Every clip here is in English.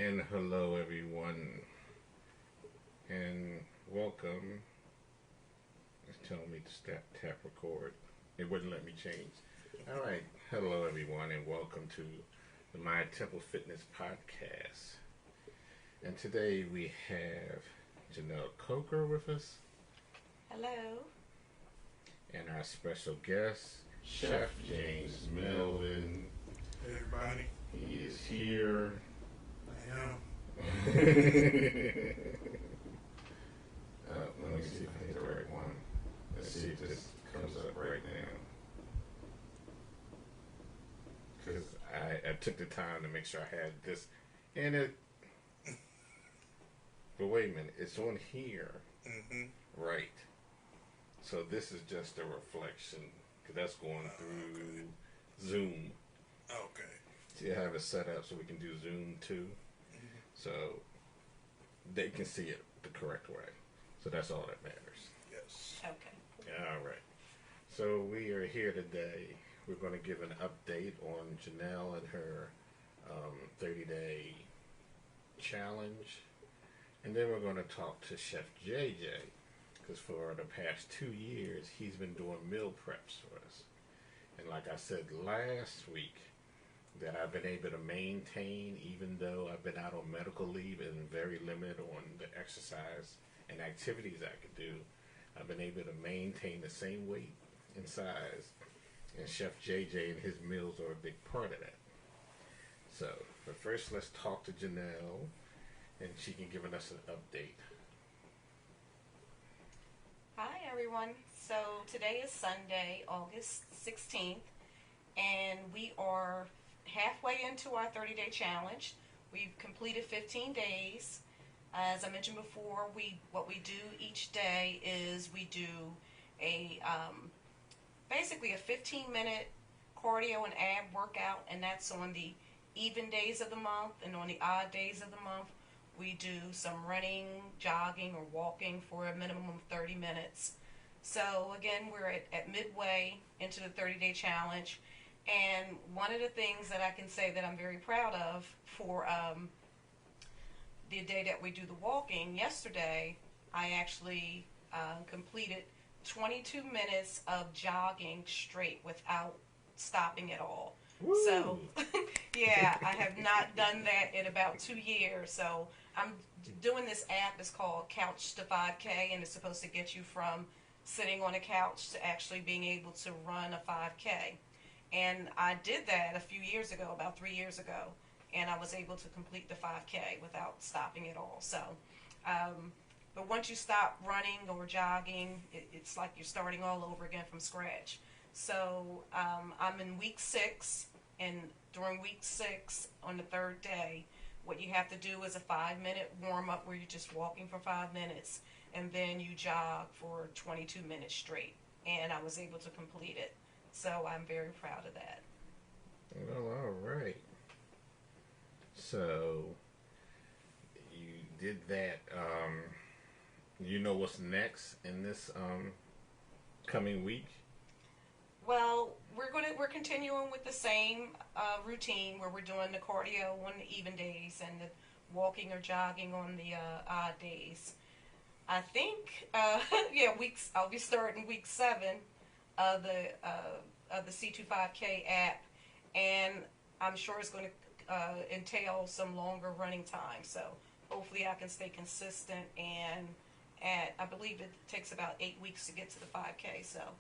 And hello, everyone, and welcome. It's telling me to tap record. It wouldn't let me change. All right, hello, everyone, and welcome to the My Temple Fitness podcast. And today we have Janelle Coker with us, Hello. and our special guest, Chef James Melvin. Hey everybody, He is here. I am. Let me see if I hit the right one. Let's see if this comes up right now. Because I took the time to make sure I had this. And it. But wait a minute, it's on here. Right. So this is just a reflection. Because that's going through Zoom. Okay. So you have it set up so we can do Zoom too. So they can see it the correct way. So that's all that matters. Yes. Okay. All right. So we are here today. We're going to give an update on Janelle and her 30-day challenge. And then we're going to talk to Chef JJ. Because for the past 2 years, he's been doing meal preps for us. And like I said last week, that I've been able to maintain even though I've been out on medical leave and very limited on the exercise and activities I could do. I've been able to maintain the same weight and size. And Chef JJ and his meals are a big part of that. So, but first let's talk to Janelle and she can give us an update. Hi, everyone. So today is Sunday, August 16th, and we are halfway into our 30-day challenge. We've completed 15 days. As I mentioned before, what we do each day is we do a basically a 15-minute cardio and ab workout, and that's on the even days of the month, and on the odd days of the month, we do some running, jogging, or walking for a minimum of 30 minutes. So again, we're at midway into the 30-day challenge. And one of the things that I can say that I'm very proud of for the day that we do the walking, yesterday, I actually completed 22 minutes of jogging straight without stopping at all. Woo! So, yeah, I have not done that in about 2 years. So I'm doing this app. It's called Couch to 5K, and it's supposed to get you from sitting on a couch to actually being able to run a 5K. And I did that a few years ago, about 3 years ago, and I was able to complete the 5K without stopping at all. So, but once you stop running or jogging, it's like you're starting all over again from scratch. So I'm in week 6, and during week 6, on the 3rd day, what you have to do is a 5-minute warm-up where you're just walking for 5 minutes, and then you jog for 22 minutes straight. And I was able to complete it. So I'm very proud of that. Well, all right. So you did that. You know what's next in this coming week? Well, we're continuing with the same routine where we're doing the cardio on the even days and the walking or jogging on the odd days. I think I'll be starting week 7 of the C25K app, and I'm sure it's going to entail some longer running time. So hopefully I can stay consistent, and I believe it takes about 8 weeks to get to the 5K. So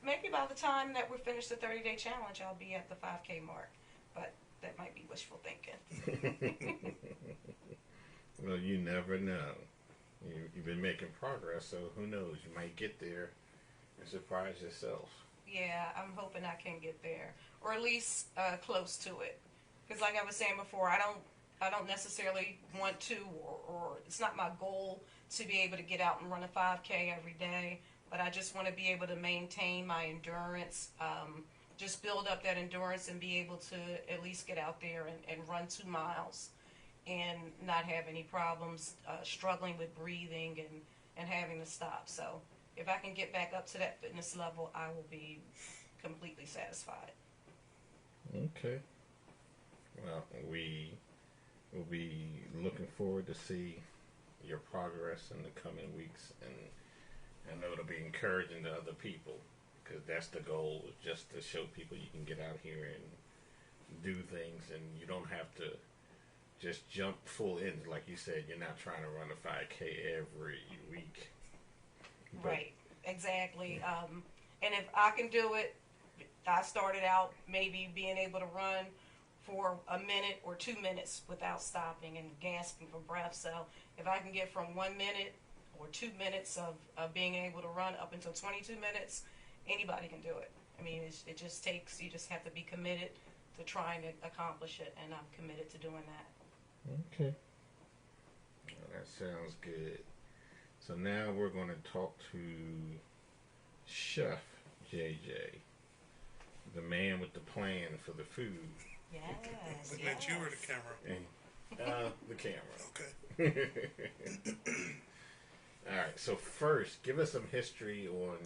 maybe by the time that we finish the 30-day challenge, I'll be at the 5K mark, but that might be wishful thinking. Well, you never know. You've been making progress, so who knows? You might get there and surprise yourself. Yeah, I'm hoping I can get there, or at least close to it. Because, like I was saying before, I don't necessarily want to, or it's not my goal to be able to get out and run a 5K every day. But I just want to be able to maintain my endurance, just build up that endurance, and be able to at least get out there and run 2 miles, and not have any problems struggling with breathing and having to stop. So if I can get back up to that fitness level, I will be completely satisfied. Okay. Well, we we'll be looking forward to see your progress in the coming weeks, and I know it'll be encouraging to other people because that's the goal, is just to show people you can get out here and do things, and you don't have to just jump full in. Like you said, you're not trying to run a 5K every week. But, Right, exactly. And if I can do it, I started out maybe being able to run for a minute or 2 minutes without stopping and gasping for breath. So if I can get from 1 minute or 2 minutes of being able to run up until 22 minutes, anybody can do it. I mean, it just takes, you just have to be committed to trying to accomplish it, and I'm committed to doing that. Okay. Well, that sounds good. So now we're going to talk to Chef JJ, the man with the plan for the food. Yes, Looking at you or the yes. camera? And, the camera. Okay. All right. So first, give us some history on,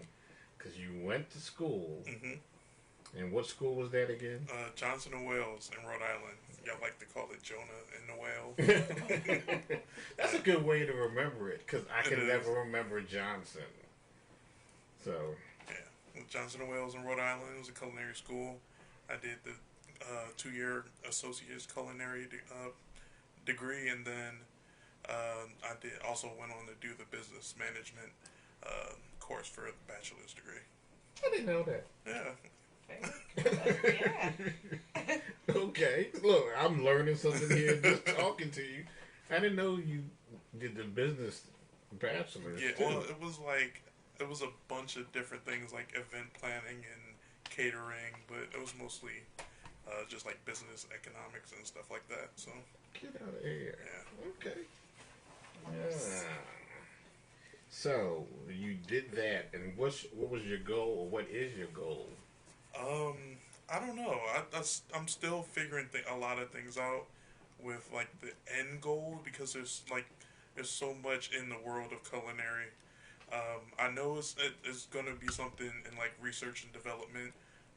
because you went to school, and what school was that again? Johnson and Wales in Rhode Island. Y'all like to call it Jonah and the Whale. That's a good way to remember it, because I It can is. never remember Johnson. So, Yeah. With Johnson and Wales in Rhode Island, it was a culinary school. I did the 2-year associate's culinary degree, and then I did also went on to do the business management course for the bachelor's degree. I didn't know that. Yeah. Very good. Yeah. Okay, look, I'm learning something here just talking to you. I didn't know you did the business bachelor's Yeah, too. well, it was a bunch of different things like event planning and catering, but it was mostly just like business economics and stuff like that. So Get out of here. yeah, Okay. Nice. Yeah. So you did that, and what was your goal, or what is your goal? I don't know. I'm still figuring a lot of things out with like the end goal, because there's so much in the world of culinary. I know it's gonna be something in like research and development,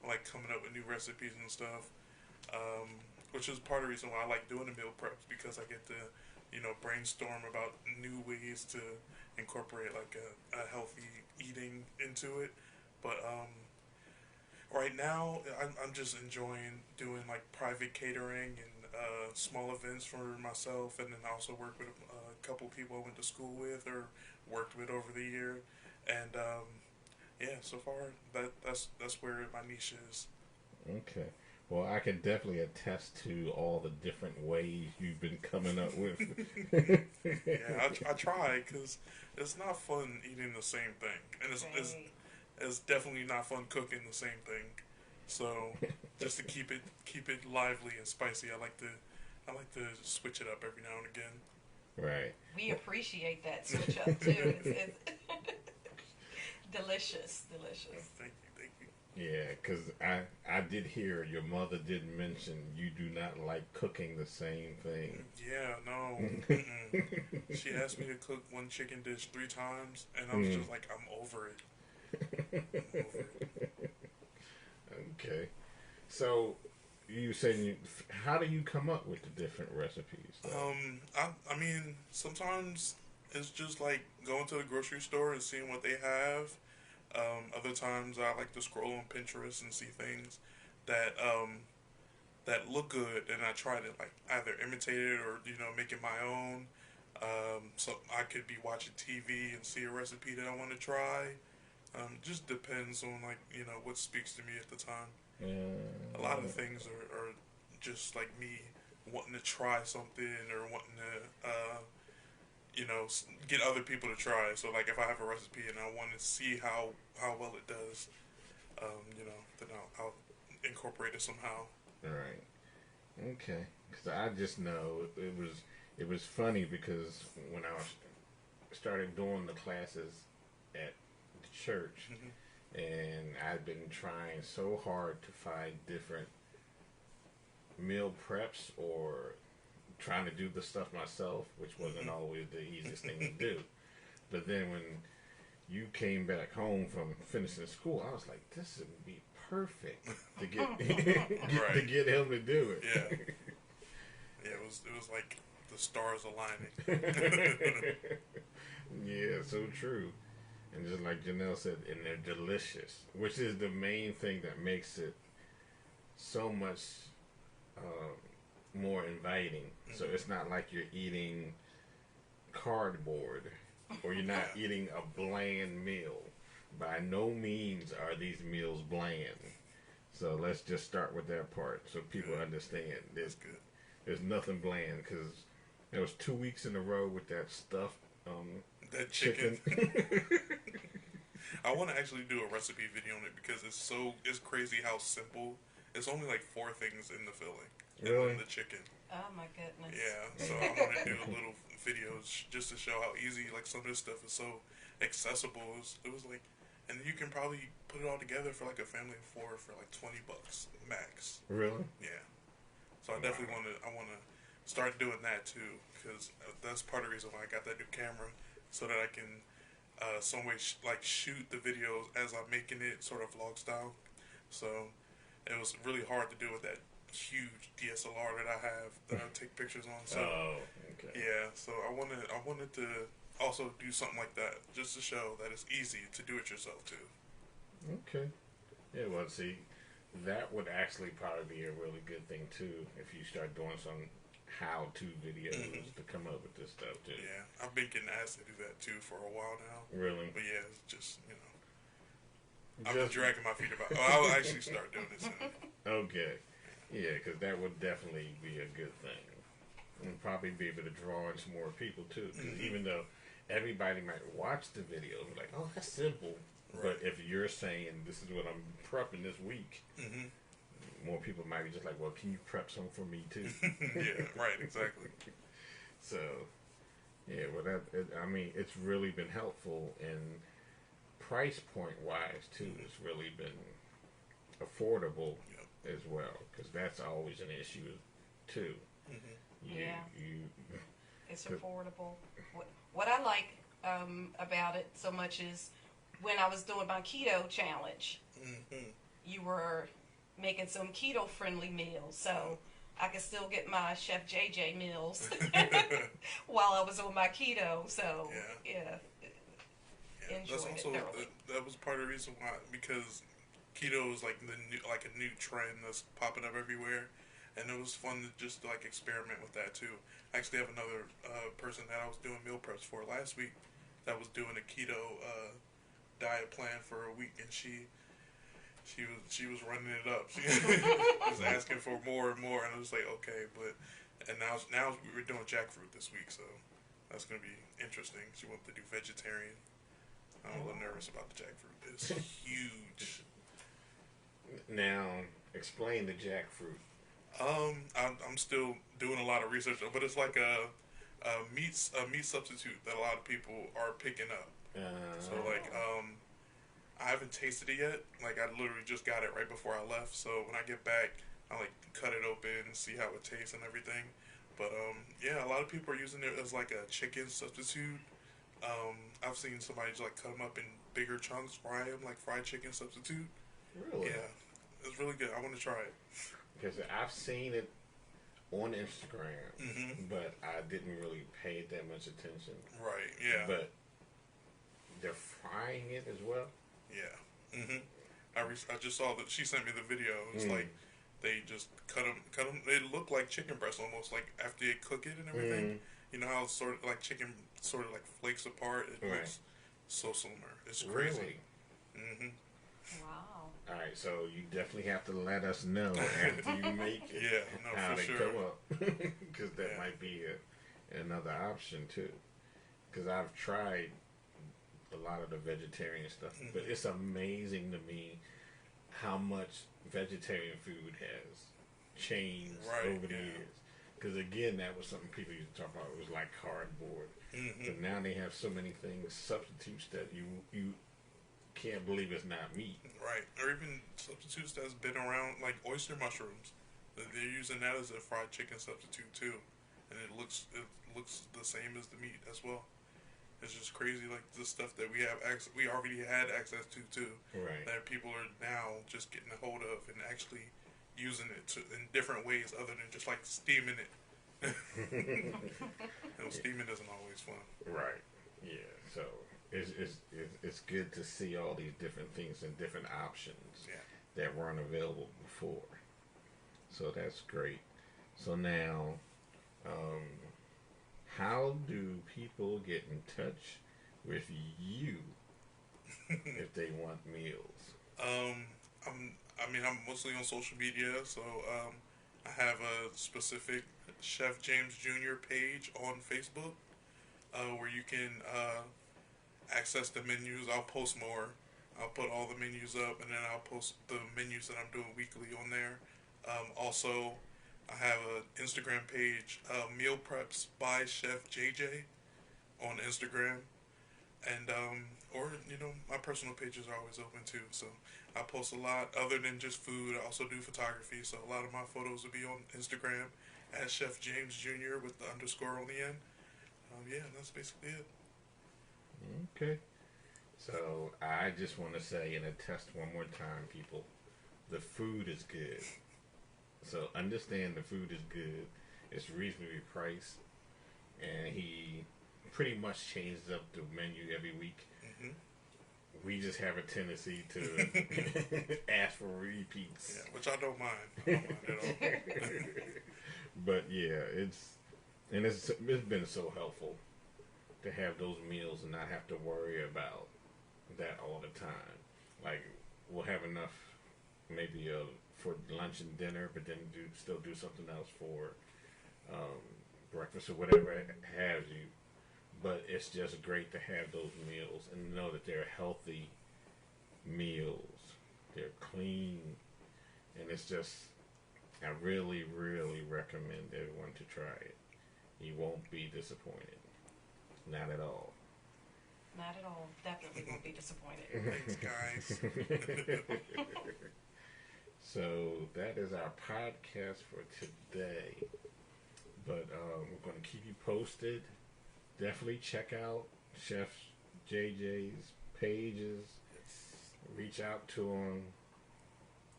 like coming up with new recipes and stuff. Which is part of the reason why I like doing the meal preps, because I get to, brainstorm about new ways to incorporate like a healthy eating into it. But right now I'm just enjoying doing like private catering and small events for myself, and then I also work with a couple people I went to school with or worked with over the year, and yeah, so far that's where my niche is. Okay. Well, I can definitely attest to all the different ways you've been coming up with. Yeah, I try, because it's not fun eating the same thing, and Right. it's definitely not fun cooking the same thing. So just to keep it lively and spicy, I like to switch it up every now and again. Right. We appreciate that switch up too. It's delicious. Thank you. Yeah, because I did hear your mother did mention you do not like cooking the same thing. Yeah, no. Mm-mm. She asked me to cook one chicken dish 3 times, and I was just like, I'm over it. I'm over it. Okay. So you said how do you come up with the different recipes? Though? I mean, sometimes it's just like going to the grocery store and seeing what they have. Other times I like to scroll on Pinterest and see things that that look good, and I try to like either imitate it or make it my own. So I could be watching TV and see a recipe that I want to try. Just depends on like what speaks to me at the time. A lot of things are just like me wanting to try something or wanting to get other people to try. So like if I have a recipe and I want to see how well it does, then I'll incorporate it somehow. Right. Okay. Because I just know it was funny because when I started doing the classes at the church, and I've been trying so hard to find different meal preps or trying to do the stuff myself, which wasn't always the easiest thing to do. But then when you came back home from finishing school, I was like, this would be perfect to get to Right. get him to do it. Yeah. Yeah, it was like the stars aligning. Yeah, so true. And just like Janelle said, and they're delicious, which is the main thing that makes it so much more inviting. So it's not like you're eating cardboard or you're not Yeah. eating a bland meal. By no means are these meals bland. So let's just start with that part so people Good. understand. That's good. There's nothing bland because there was 2 weeks in a row with that stuffed That chicken. chicken. I want to actually do a recipe video on it because it's crazy how simple. It's only like four things in the filling, and Really? then the chicken. Oh my goodness. Yeah, so I want to do a little videos just to show how easy like some of this stuff is so accessible. It was like, and you can probably put it all together for like a family of four for like $20 max. Really? Yeah, so I definitely want to start doing that too because that's part of the reason why I got that new camera so that I can some way like shoot the videos as I'm making it sort of vlog style. So it was really hard to do with that huge DSLR that I have that I take pictures on. So Oh, okay. yeah, so I wanted to also do something like that just to show that it's easy to do it yourself too. Okay. Yeah, well, see, that would actually probably be a really good thing too if you start doing some how-to videos to come up with this stuff too. Yeah, I've been getting asked to do that too for a while now. Really? But yeah, it's just I've been Just dragging my feet about. Oh, I'll actually start doing it soon. okay. Yeah, because that would definitely be a good thing, and probably be able to draw in some more people too. Because even though everybody might watch the video and be like, "Oh, that's simple," but Right. if you're saying this is what I'm prepping this week, Hmm. more people might be just like, "Well, can you prep some for me too?" Yeah, right, exactly. So, yeah, well, I mean, it's really been helpful, and price point wise too, it's really been affordable Yep. as well, because that's always an issue too. Hmm. Yeah. You It's affordable. What I like about it so much is when I was doing my keto challenge, Hmm. you were making some keto friendly meals. So I could still get my Chef JJ meals while I was on my keto. So, Yeah. yeah, Yeah, that's enjoyed it also thoroughly. that was part of the reason why because keto is like like a new trend that's popping up everywhere, and it was fun to just like experiment with that too. I actually have another person that I was doing meal preps for last week that was doing a keto diet plan for a week, and she was running it up. She was asking for more and more, and I was like, okay, but and now we were doing jackfruit this week, so that's gonna be interesting. She wanted to do vegetarian. I'm a little nervous about the jackfruit. It's huge. now explain the jackfruit. I'm still doing a lot of research, but it's like a meat substitute that a lot of people are picking up. So like I haven't tasted it yet. Like I literally just got it right before I left. So when I get back, I like cut it open and see how it tastes and everything. But yeah, a lot of people are using it as like a chicken substitute. I've seen somebody just like cut them up in bigger chunks, fry them like fried chicken substitute. Really? Yeah, it's really good. I want to try it. Because I've seen it on Instagram, Hmm. but I didn't really pay that much attention. Right. Yeah. But they're frying it as well. Yeah. I just saw that she sent me the video. It's like they just cut them. They look like chicken breasts almost, like after they cook it and everything. You know how sort of like chicken sort of like flakes apart. It Right. looks so similar. It's crazy. Really? Hmm. Wow. All right, so you definitely have to let us know after you make it Yeah, no, how for they sure. come up, because that Yeah. might be another option too. Because I've tried a lot of the vegetarian stuff, but it's amazing to me how much vegetarian food has changed Right, over the yeah. years. Because again, that was something people used to talk about. It was like cardboard, Hmm. but now they have so many things, substitutes that you can't believe it's not meat. Right. Or even substitutes that's been around, like oyster mushrooms. They're using that as a fried chicken substitute too, and it looks the same as the meat as well. It's just crazy, like the stuff that we already had access to too, Right. that people are now just getting a hold of and actually using it in different ways other than just like steaming it And steaming isn't always fun. Right. Yeah. So it's good to see all these different things and different options Yeah. that weren't available before. So that's great. So now, um, how do people get in touch with you if they want meals? Um, I'm mostly on social media, so I have a specific Chef James Jr. page on Facebook where you can access the menus. I'll post more. I'll put all the menus up, and then I'll post the menus that I'm doing weekly on there. Also, I have an Instagram page, Meal Preps by Chef JJ on Instagram, and or my personal pages are always open too. So I post a lot other than just food. I also do photography, so a lot of my photos will be on Instagram at Chef James Jr. with the underscore on the end. Yeah, that's basically it. Okay. So I just want to say and attest one more time, people, the food is good. So understand the food is good. It's reasonably priced, and he pretty much changes up the menu every week. Hmm. We just have a tendency to ask for repeats. Yeah, which I don't mind. I don't mind at all. But yeah, it's been so helpful to have those meals and not have to worry about that all the time. Like we'll have enough maybe for lunch and dinner, but then still do something else for breakfast or whatever have you. But it's just great to have those meals and know that they're healthy meals. They're clean, and it's just I really, really recommend everyone to try it. You won't be disappointed. Not at all. Not at all. Definitely won't be disappointed. Thanks, guys. So that is our podcast for today. But we're going to keep you posted. Definitely check out Chef JJ's pages. Reach out to him.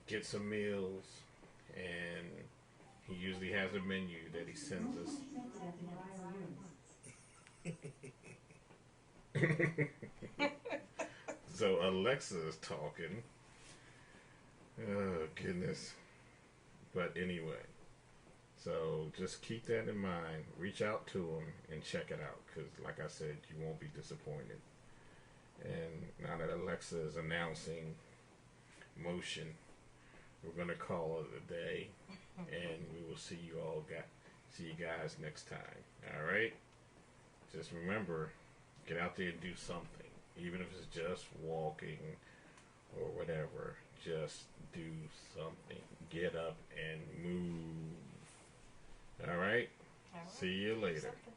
Get some meals. And he usually has a menu that he sends us. So Alexa is talking. Oh, goodness. But anyway, so just keep that in mind. Reach out to him and check it out because, like I said, you won't be disappointed. And now that Alexa is announcing motion, we're going to call it a day. And we will see you guys next time. All right? Just remember, get out there and do something. Even if it's just walking or whatever, just do something. Get up and move. All right? All right. See you later. Something.